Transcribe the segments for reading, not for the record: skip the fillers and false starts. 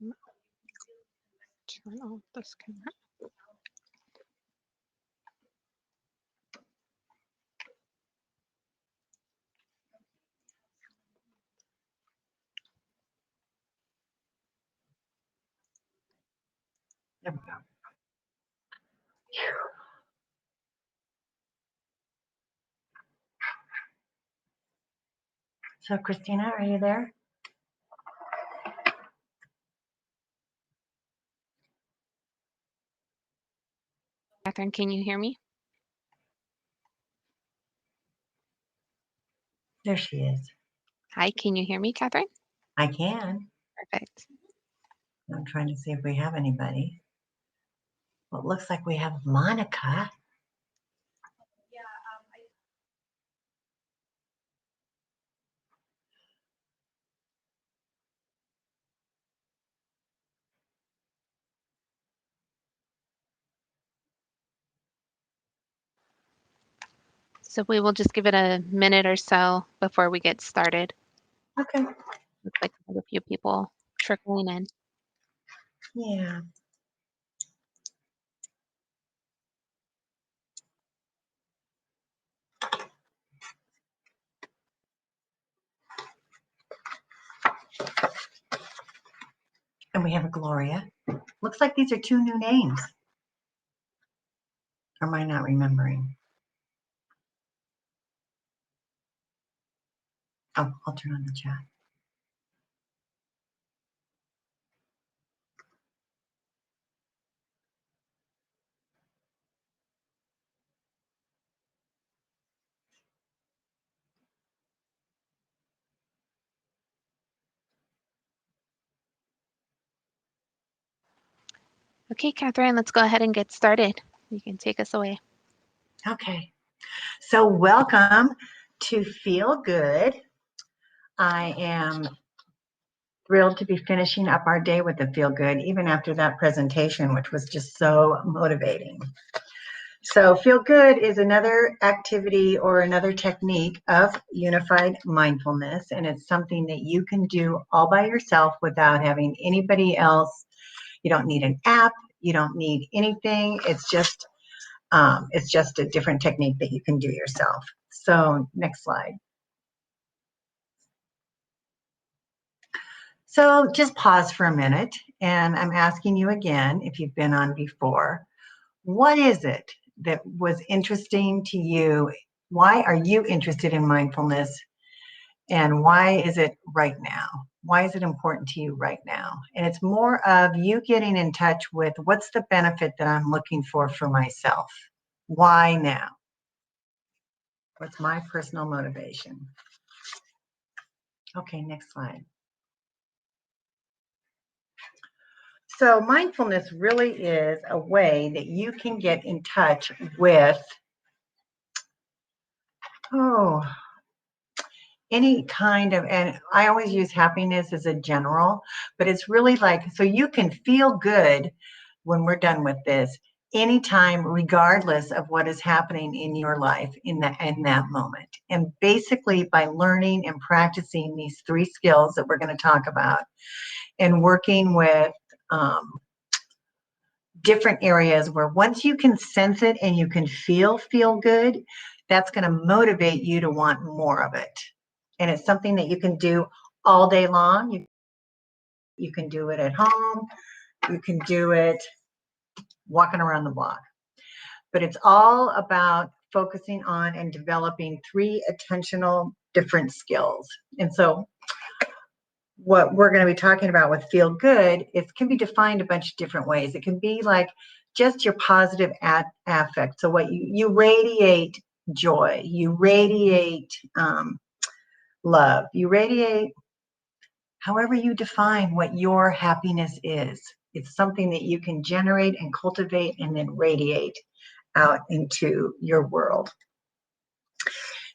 Turn off this camera. There we go. So, Christina, are you there? Catherine, can you hear me? There she is. Hi, can you hear me, Catherine? I can. Perfect. I'm trying to see if we have anybody. Well, it looks like we have Monica. So we will just give it a minute or so before we get started. Okay. Looks like we have a few people trickling in. Yeah. And we have a Gloria. Looks like these are 2 new names. Or am I not remembering? Oh, I'll turn on the chat. Okay, Catherine, let's go ahead and get started. You can take us away. Okay. So welcome to Feel Good. I am thrilled to be finishing up our day with the Feel Good, even after that presentation, which was just so motivating. So Feel Good is another activity or another technique of unified mindfulness, and it's something that you can do all by yourself without having anybody else. You don't need an app. You don't need anything. It's just a different technique that you can do yourself. So next slide. So just pause for a minute, and I'm asking you again, if you've been on before, what is it that was interesting to you? Why are you interested in mindfulness? And why is it right now? Why is it important to you right now? And it's more of you getting in touch with what's the benefit that I'm looking for myself? Why now? What's my personal motivation? Okay, next slide. So mindfulness really is a way that you can get in touch with, any kind of, and I always use happiness as a general, but it's really like, so you can feel good when we're done with this anytime, regardless of what is happening in your life in that moment. And basically by learning and practicing these 3 skills that we're going to talk about and working with different areas where once you can sense it and you can feel good, that's going to motivate you to want more of it. And it's something that you can do all day long. You can do it at home. You can do it walking around the block. But it's all about focusing on and developing 3 attentional different skills. And so what we're going to be talking about with Feel Good, it can be defined a bunch of different ways. It can be like just your positive affect. So what you radiate joy, you radiate love, you radiate however you define what your happiness is. It's something that you can generate and cultivate and then radiate out into your world.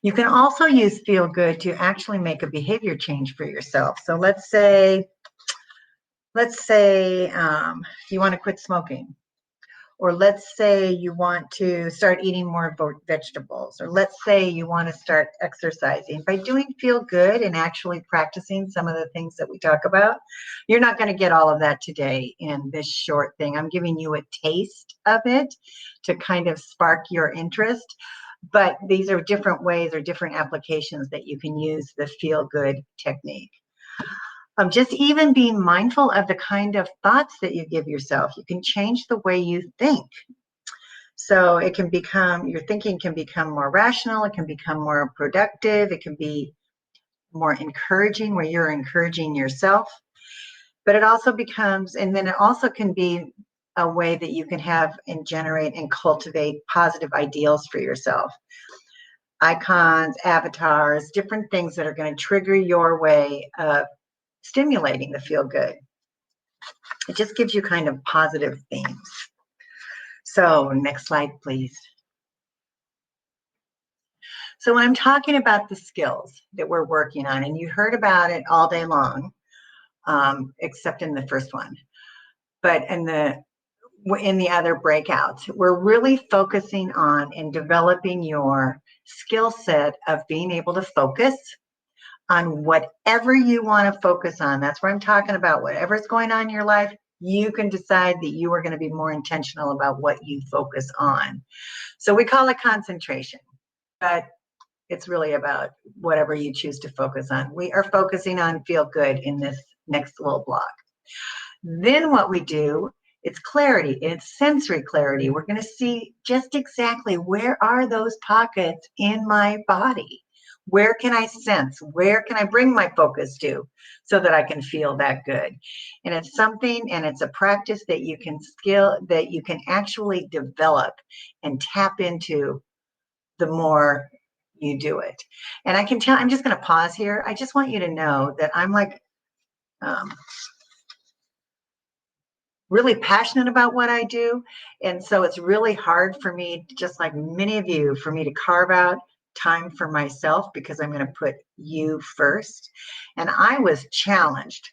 You can also use Feel Good to actually make a behavior change for yourself. So let's say you want to quit smoking. Or let's say you want to start eating more vegetables, or let's say you want to start exercising. By doing feel good and actually practicing some of the things that we talk about, you're not going to get all of that today in this short thing. I'm giving you a taste of it to kind of spark your interest. But these are different ways or different applications that you can use the feel good technique. Just even being mindful of the kind of thoughts that you give yourself. You can change the way you think. So it can become, your thinking can become more rational, it can become more productive, it can be more encouraging, where you're encouraging yourself. But it also becomes, and then it also can be a way that you can have and generate and cultivate positive ideals for yourself. Icons, avatars, different things that are going to trigger your way of stimulating the feel good. It just gives you kind of positive themes. So next slide, please. So when I'm talking about the skills that we're working on, and you heard about it all day long, except in the first one, but in the other breakouts, we're really focusing on and developing your skill set of being able to focus on whatever you want to focus on. That's what I'm talking about. Whatever's going on in your life, you can decide that you are going to be more intentional about what you focus on. So we call it concentration, but it's really about whatever you choose to focus on. We are focusing on feel good in this next little block. Then what we do, it's clarity, it's sensory clarity. We're going to see just exactly where are those pockets in my body. Where can I sense? Where can I bring my focus to so that I can feel that good? And it's something, and it's a practice that you can actually develop and tap into the more you do it. And I can tell, I'm just going to pause here. I just want you to know that I'm like really passionate about what I do. And so it's really hard for me, just like many of you, for me to carve out time for myself, because I'm going to put you first. And I was challenged.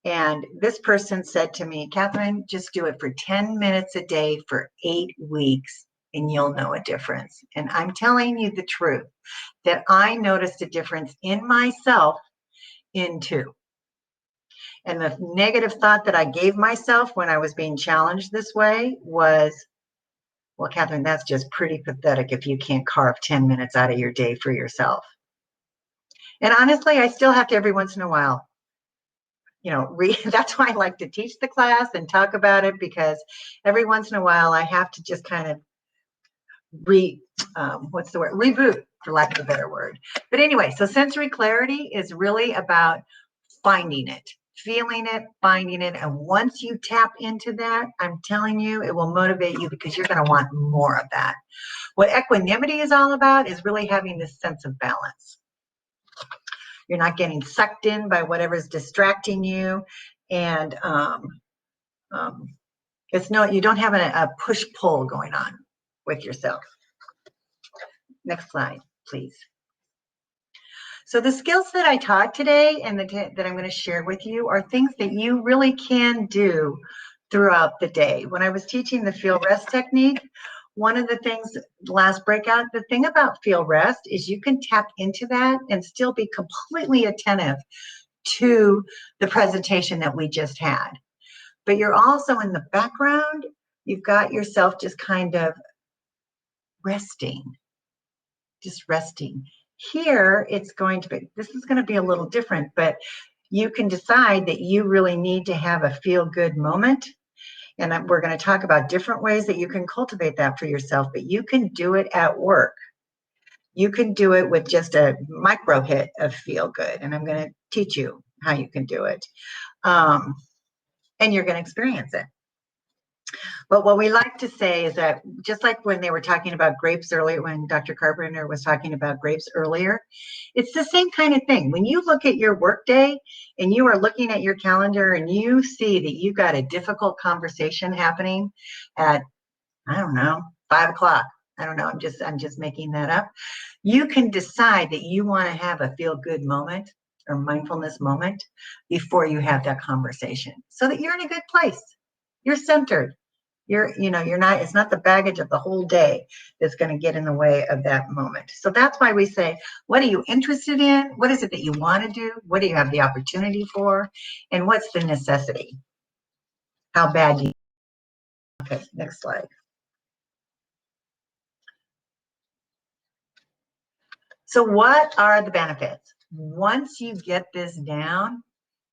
And this person said to me, Catherine, just do it for 10 minutes a day for 8 weeks and you'll know a difference. And I'm telling you the truth, that I noticed a difference in myself in 2. And the negative thought that I gave myself when I was being challenged this way was, well, Catherine, that's just pretty pathetic if you can't carve 10 minutes out of your day for yourself. And honestly, I still have to every once in a while, that's why I like to teach the class and talk about it, because every once in a while I have to just kind of reboot, for lack of a better word. But anyway, so sensory clarity is really about finding it, feeling it, finding it. And once you tap into that, I'm telling you, it will motivate you, because you're going to want more of that. What equanimity is all about is really having this sense of balance. You're not getting sucked in by whatever's distracting you. And you don't have a push-pull going on with yourself. Next slide, please. So the skills that I taught today and that I'm going to share with you are things that you really can do throughout the day. When I was teaching the feel rest technique, one of the things, last breakout, the thing about feel rest is you can tap into that and still be completely attentive to the presentation that we just had. But you're also in the background, you've got yourself just kind of resting, just resting. Here, this is going to be a little different, but you can decide that you really need to have a feel-good moment. And we're going to talk about different ways that you can cultivate that for yourself, but you can do it at work. You can do it with just a micro hit of feel-good, and I'm going to teach you how you can do it. And you're going to experience it. But what we like to say is that, just like when they were talking about grapes earlier, when Dr. Carpenter was talking about grapes earlier, it's the same kind of thing. When you look at your workday and you are looking at your calendar and you see that you've got a difficult conversation happening at, I don't know, 5 o'clock. I don't know. I'm just making that up. You can decide that you want to have a feel-good moment or mindfulness moment before you have that conversation, so that you're in a good place. You're centered. it's not the baggage of the whole day that's going to get in the way of that moment. So that's why we say, what are you interested in? What is it that you want to do? What do you have the opportunity for? And what's the necessity? How bad do you? Okay, next slide. So what are the benefits? Once you get this down,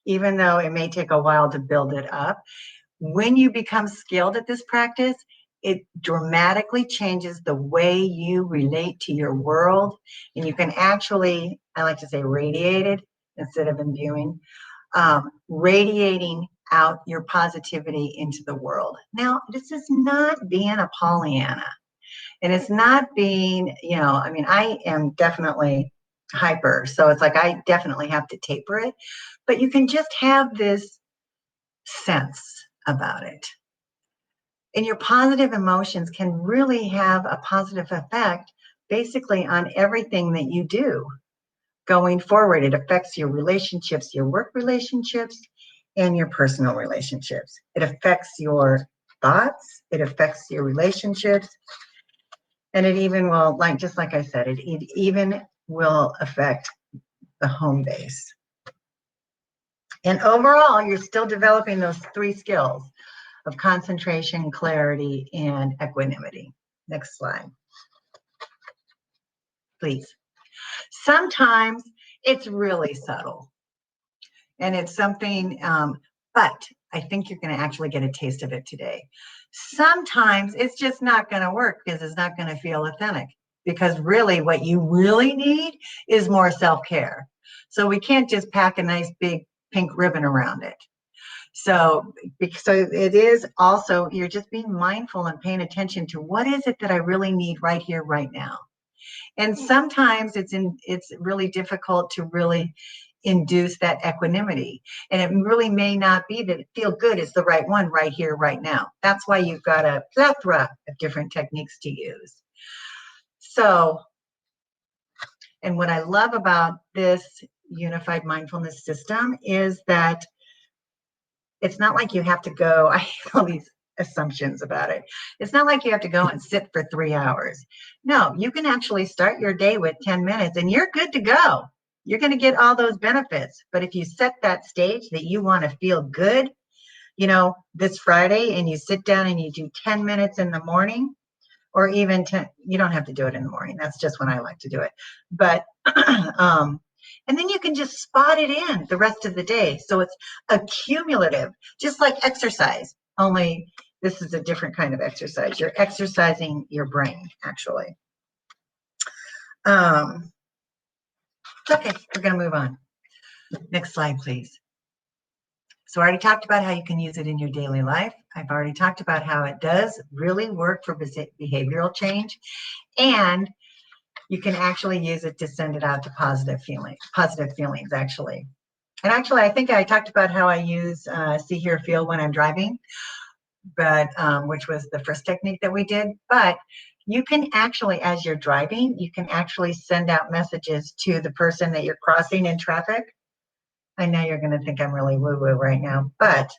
even though it may take a while to build it up, when you become skilled at this practice, it dramatically changes the way you relate to your world. And you can actually, I like to say radiate it instead of imbuing, radiating out your positivity into the world. Now, this is not being a Pollyanna. And it's not being, I am definitely hyper. So it's like I definitely have to taper it. But you can just have this sense about it. And your positive emotions can really have a positive effect basically on everything that you do going forward. It affects your relationships, your work relationships, and your personal relationships. It affects your thoughts, it affects your relationships, and it even will, just like I said, it even will affect the home base. And overall, you're still developing those 3 skills of concentration, clarity, and equanimity. Next slide, please. Sometimes it's really subtle and it's something, but I think you're going to actually get a taste of it today. Sometimes it's just not going to work because it's not going to feel authentic, because really what you really need is more self-care. So we can't just pack a nice big pink ribbon around it. So it is also, you're just being mindful and paying attention to what is it that I really need right here, right now. And sometimes it's really difficult to really induce that equanimity. And it really may not be that feel good is the right one right here, right now. That's why you've got a plethora of different techniques to use. So, and what I love about this unified mindfulness system is that it's not like you have to go, I have all these assumptions about it. It's not like you have to go and sit for 3 hours. No, you can actually start your day with 10 minutes and you're good to go. You're going to get all those benefits. But if you set that stage that you want to feel good, this Friday, and you sit down and you do 10 minutes in the morning, or even 10, you don't have to do it in the morning. That's just when I like to do it. But, and then you can just spot it in the rest of the day. So it's accumulative, just like exercise, only this is a different kind of exercise. You're exercising your brain, actually. Okay, we're going to move on. Next slide, please. So I already talked about how you can use it in your daily life. I've already talked about how it does really work for behavioral change. And you can actually use it to send it out to positive feelings, actually. And actually, I think I talked about how I use see, hear, feel when I'm driving, but which was the first technique that we did. But you can actually, as you're driving, you can actually send out messages to the person that you're crossing in traffic. I know you're going to think I'm really woo-woo right now, but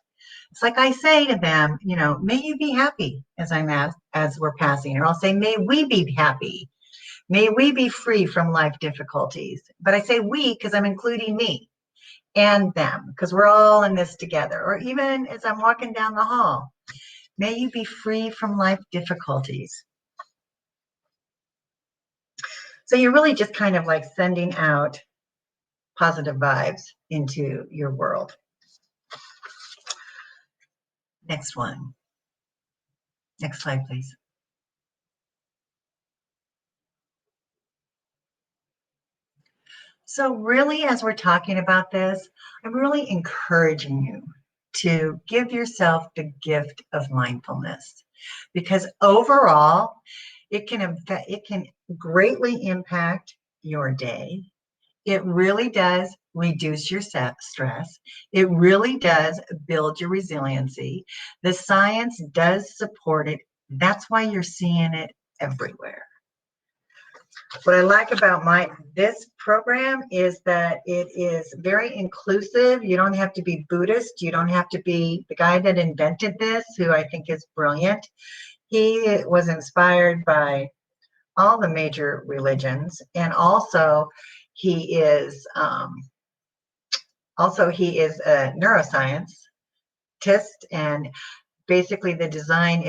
it's like I say to them, may you be happy as we're passing, or I'll say, may we be happy. May we be free from life difficulties. But I say we because I'm including me and them, because we're all in this together. Or even as I'm walking down the hall, may you be free from life difficulties. So you're really just kind of like sending out positive vibes into your world. Next one. Next slide, please. So really, as we're talking about this, I'm really encouraging you to give yourself the gift of mindfulness, because overall, it can greatly impact your day. It really does reduce your stress. It really does build your resiliency. The science does support it. That's why you're seeing it everywhere. What I like about this program is that it is very inclusive. You don't have to be Buddhist. You don't have to be the guy that invented this, who I think is brilliant. He was inspired by all the major religions, and he is he is a neuroscientist, and basically the design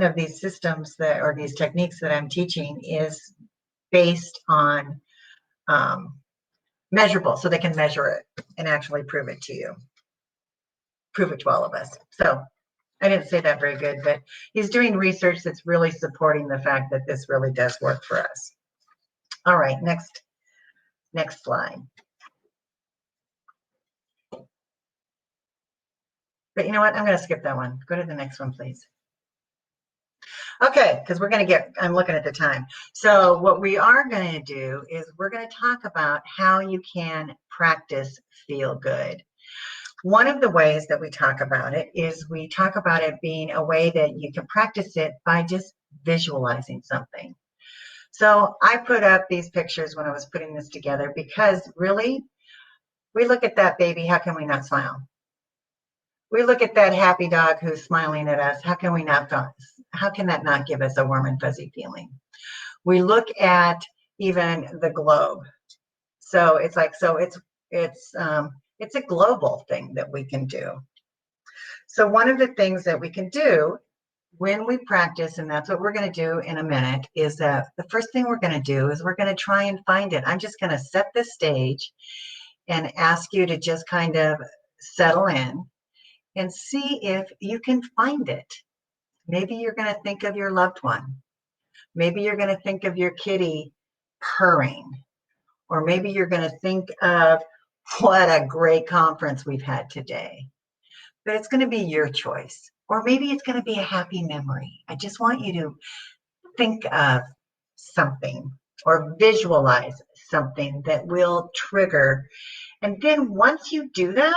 of these systems or these techniques that I'm teaching is based on measurable, so they can measure it and actually prove it to all of us. So I didn't say that very good, but he's doing research that's really supporting the fact that this really does work for us. All right, next slide. But you know what? I'm going to skip that one. Go to the next one, please. Okay, because I'm looking at the time. So what we are going to do is we're going to talk about how you can practice feel good. One of the ways that we talk about it is we talk about it being a way that you can practice it by just visualizing something. So I put up these pictures when I was putting this together because really, we look at that baby, how can we not smile? We look at that happy dog who's smiling at us, how can that not give us a warm and fuzzy feeling? We look at even the globe. So it's a global thing that we can do. So one of the things that we can do when we practice, and that's what we're going to do in a minute, is that the first thing we're going to do is we're going to try and find it. I'm just going to set the stage and ask you to just kind of settle in and see if you can find it. Maybe you're going to think of your loved one. Maybe you're going to think of your kitty purring. Or maybe you're going to think of what a great conference we've had today. But it's going to be your choice. Or maybe it's going to be a happy memory. I just want you to think of something or visualize something that will trigger. And then once you do that,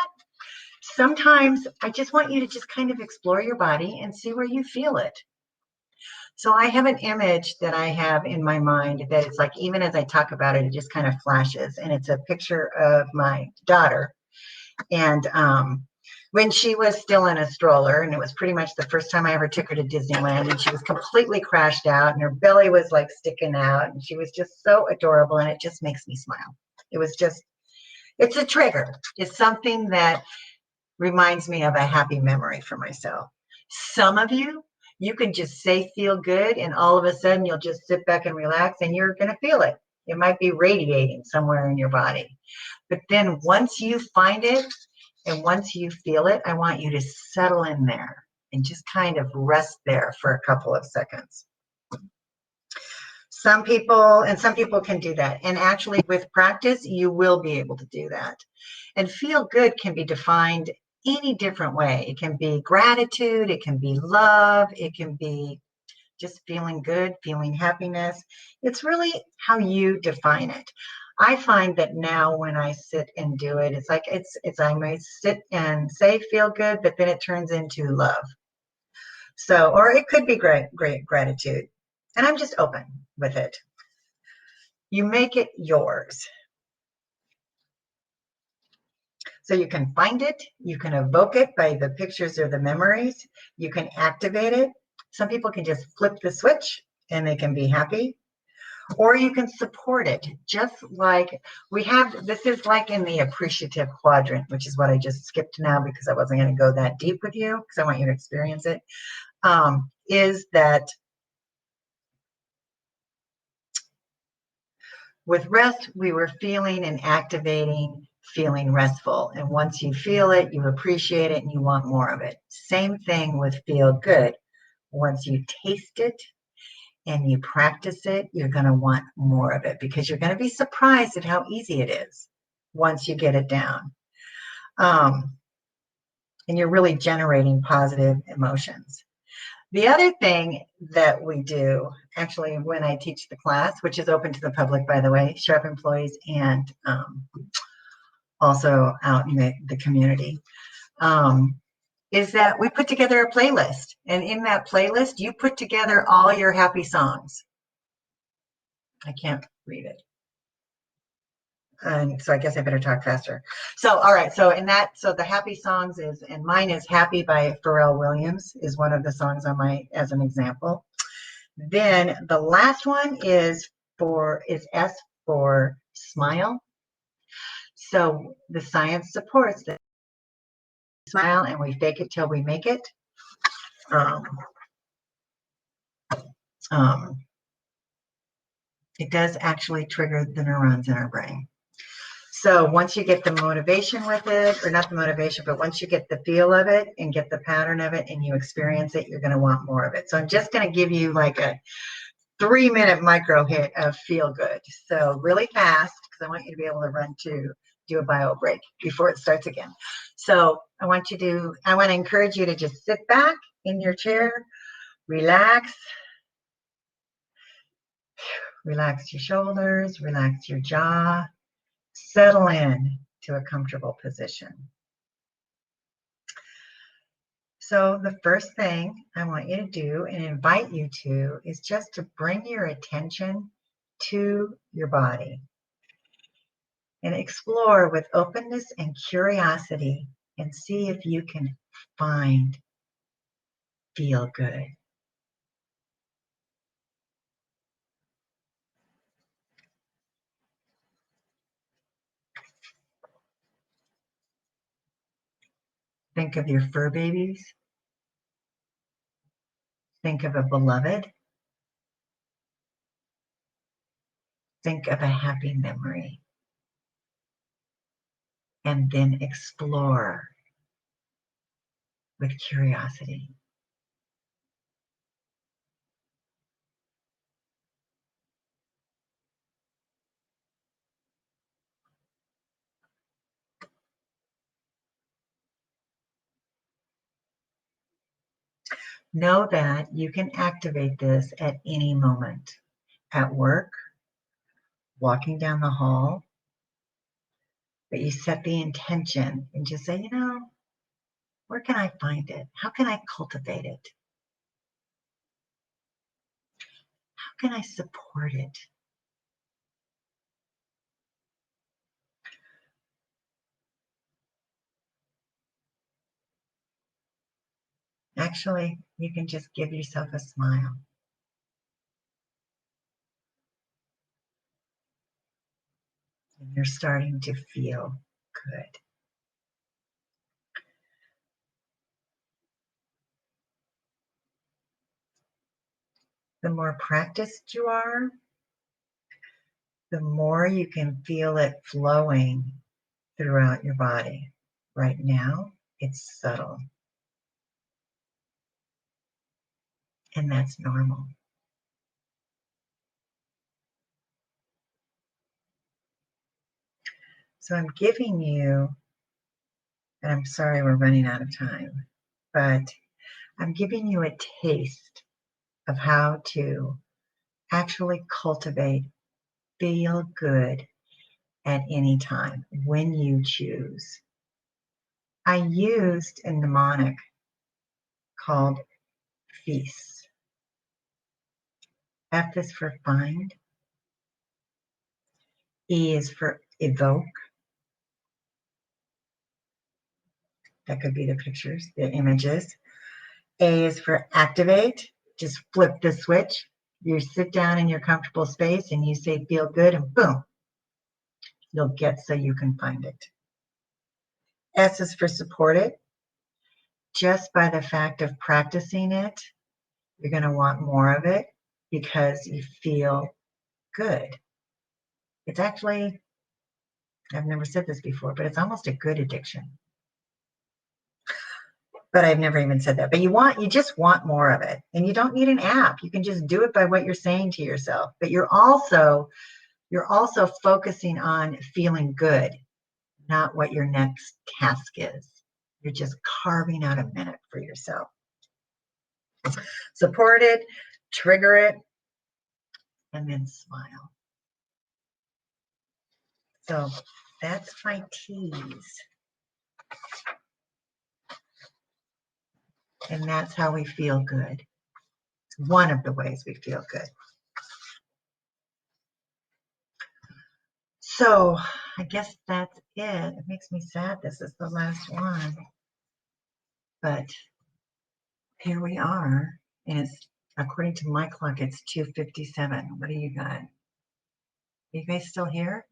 sometimes I just want you to just kind of explore your body and see where you feel it. So I have an image that I have in my mind that it's like, even as I talk about it, it just kind of flashes. And it's a picture of my daughter. And when she was still in a stroller, and it was pretty much the first time I ever took her to Disneyland, and she was completely crashed out and her belly was like sticking out. And she was just so adorable. And it just makes me smile. It's a trigger. It's something that reminds me of a happy memory for myself. Some of you can just say feel good, and all of a sudden you'll just sit back and relax and you're going to feel it. It might be radiating somewhere in your body. But then once you find it and once you feel it, I want you to settle in there and just kind of rest there for a couple of seconds. Some people can do that. And actually with practice, you will be able to do that. And feel good can be defined any different way. It can be gratitude, it can be love, it can be just feeling good, feeling happiness. It's really how you define it. I find that now when I sit and do it, it's like I might sit and say feel good, but then it turns into love. So, or it could be great gratitude. And I'm just open with it. You make it yours. So you can find it, you can evoke it by the pictures or the memories, you can activate it. Some people can just flip the switch and they can be happy. Or you can support it, just like this is like in the appreciative quadrant, which is what I just skipped now because I wasn't going to go that deep with you because I want you to experience it, is that with rest, we were feeling and activating, feeling restful. And once you feel it, you appreciate it and you want more of it. Same thing with feel good. Once you taste it and you practice it, you're going to want more of it because you're going to be surprised at how easy it is once you get it down. And you're really generating positive emotions. The other thing that we do, actually, when I teach the class, which is open to the public, by the way, Sharp employees and also out in the community, is that we put together a playlist. And in that playlist, you put together all your happy songs. I can't read it. And so I guess I better talk faster. So, all right. So so the happy songs and mine is Happy by Pharrell Williams is one of the songs on as an example. Then the last one is S for Smile. So the science supports that smile and we fake it till we make it. Um, um, it does actually trigger the neurons in our brain. So once you get the motivation with it, or not the motivation, but once you get the feel of it and get the pattern of it and you experience it, you're going to want more of it. So I'm just going to give you like a 3-minute micro hit of feel good. So really fast, because I want you to be able to run to do a bio break before it starts again. So I want to encourage you to just sit back in your chair, relax your shoulders, relax your jaw, settle in to a comfortable position. So the first thing I want you to do and invite you to is just to bring your attention to your body and explore with openness and curiosity and see if you can feel good. Think of your fur babies. Think of a beloved. Think of a happy memory. And then explore with curiosity. Know that you can activate this at any moment. At work, walking down the hall, but you set the intention and just say, where can I find it? How can I cultivate it? How can I support it? Actually, you can just give yourself a smile. And you're starting to feel good. The more practiced you are, the more you can feel it flowing throughout your body. Right now, it's subtle. And that's normal. So I'm giving you, and I'm sorry we're running out of time, but I'm giving you a taste of how to actually cultivate feel good at any time when you choose. I used a mnemonic called FEAST. F is for find, E is for evoke. That could be the pictures, the images. A is for activate. Just flip the switch. You sit down in your comfortable space and you say feel good and boom, you'll get so you can find it. S is for support it. Just by the fact of practicing it, you're going to want more of it because you feel good. It's actually, I've never said this before, but it's almost a good addiction. But I've never even said that. But you just want more of it. And you don't need an app. You can just do it by what you're saying to yourself. But you're also focusing on feeling good, not what your next task is. You're just carving out a minute for yourself. Support it, trigger it, and then smile. So that's my tease. And that's how we feel good. It's one of the ways we feel good. So I guess that's it. It makes me sad this is the last one. But here we are. And it's, according to my clock, it's 2:57. What do you got? Are you guys still here?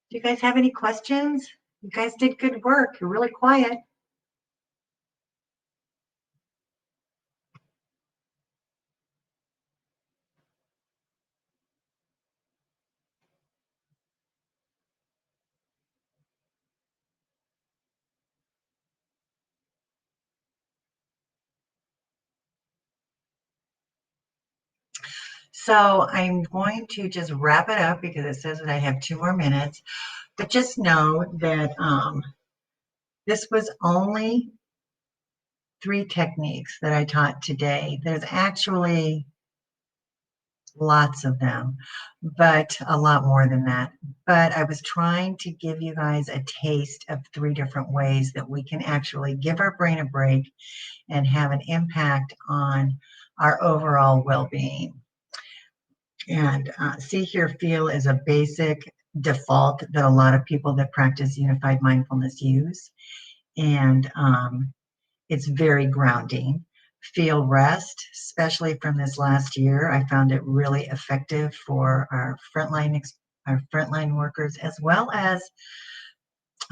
Do you guys have any questions? You guys did good work. You're really quiet. So I'm going to just wrap it up because it says that I have 2 more minutes. But just know that this was only 3 techniques that I taught today. There's actually lots of them, but a lot more than that. But I was trying to give you guys a taste of 3 different ways that we can actually give our brain a break and have an impact on our overall well-being. And see, hear, feel is a basic default that a lot of people that practice unified mindfulness use. And it's very grounding. Feel rest, especially from this last year. I found it really effective for our frontline workers as well as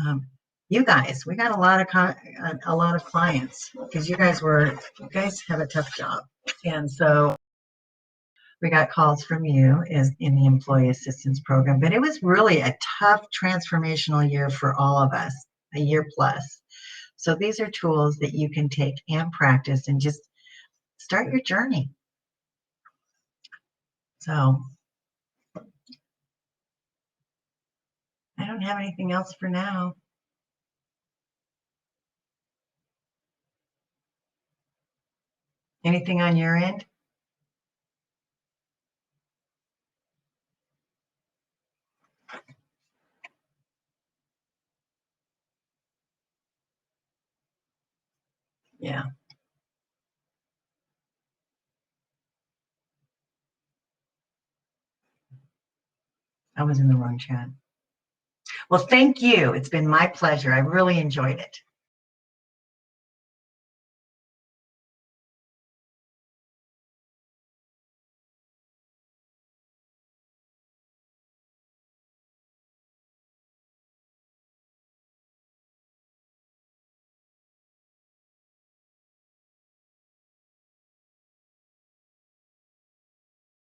um, you guys. We got a lot of clients because you guys have a tough job, and so we got calls from you as in the employee assistance program. But it was really a tough transformational year for all of us, a year plus. So these are tools that you can take and practice and just start your journey. So I don't have anything else for now. Anything on your end? Yeah, I was in the wrong chat. Well, thank you. It's been my pleasure. I really enjoyed it.